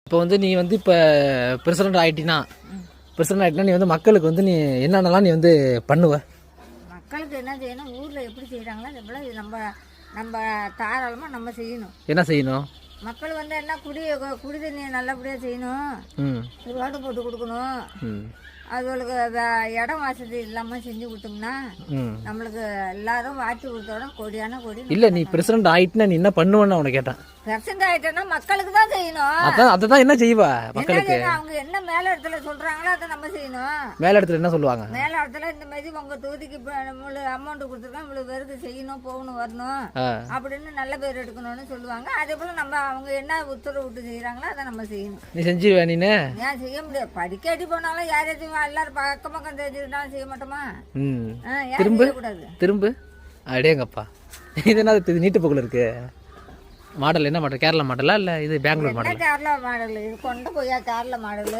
இப்போ வந்து நீ வந்து இப்போ பிரசிடண்ட் ஆகிட்டினா நீ வந்து மக்களுக்கு வந்து நீ என்னென்னலாம் நீ வந்து பண்ணுவ? மக்களுக்கு என்ன செய்யணும், ஊரில் எப்படி செய்கிறாங்களோ அது போல நம்ம நம்ம தாராளமாக நம்ம செய்யணும். என்ன செய்யணும்? மக்கள் வந்து என்ன குடி தண்ணியை நல்லபடியாக செய்யணும், ரோடு போட்டு கொடுக்கணும், அதுகளுக்கு இடம் வசதி இல்லாமல் செஞ்சு கொடுத்தோம்னா நம்மளுக்கு எல்லாரும் வாட்டி கொடுத்தோட கோடியான கோடி. இல்லை நீ பிரசிடண்ட் ஆகிட்டுனா நீ என்ன பண்ணுவேன்னு அவனை கேட்டேன். பிரசிடண்ட் ஆகிட்டேன்னா மக்களுக்கு தான் செய்யணும். அதான் என்ன செய்வா மக்களுக்கு? அவங்க என்ன மேல இடத்துல சொல்றாங்களோ அதை நம்ம செய்யணும். மேல இடத்துல என்ன சொல்லுவாங்க? மேல இடத்துல இந்த மாதிரி உங்க தொகுதிக்கு அமௌண்ட் கொடுத்துருக்கோம், இவ்வளவு பேருக்கு செய்யணும், போகணும், வரணும் அப்படின்னு நல்ல பேர் எடுக்கணும்னு சொல்லுவாங்க. அதே போல நம்ம அவங்க என்ன உத்தரவு விட்டு செய்யறாங்களோ அதை நம்ம செய்யணும். நீ செஞ்சுருவே? நீ ஏன் செய்ய முடியாது? படிக்காட்டி போனாலும் யாராச்சும் எல்லாரும் பக்கம் பக்கம் தெரிஞ்சுக்கிட்டாலும் செய்ய மாட்டோமா? திரும்ப அடேங்கப்பா, இது என்ன நீட்டு போக்குல இருக்கு? மாடல் என்ன மாடல்? கேரளா மாடலா இல்லை இது பெங்களூர் மாடல்? கேரளா மாடல். இது கொண்டு போயா கேரளா மாடல்.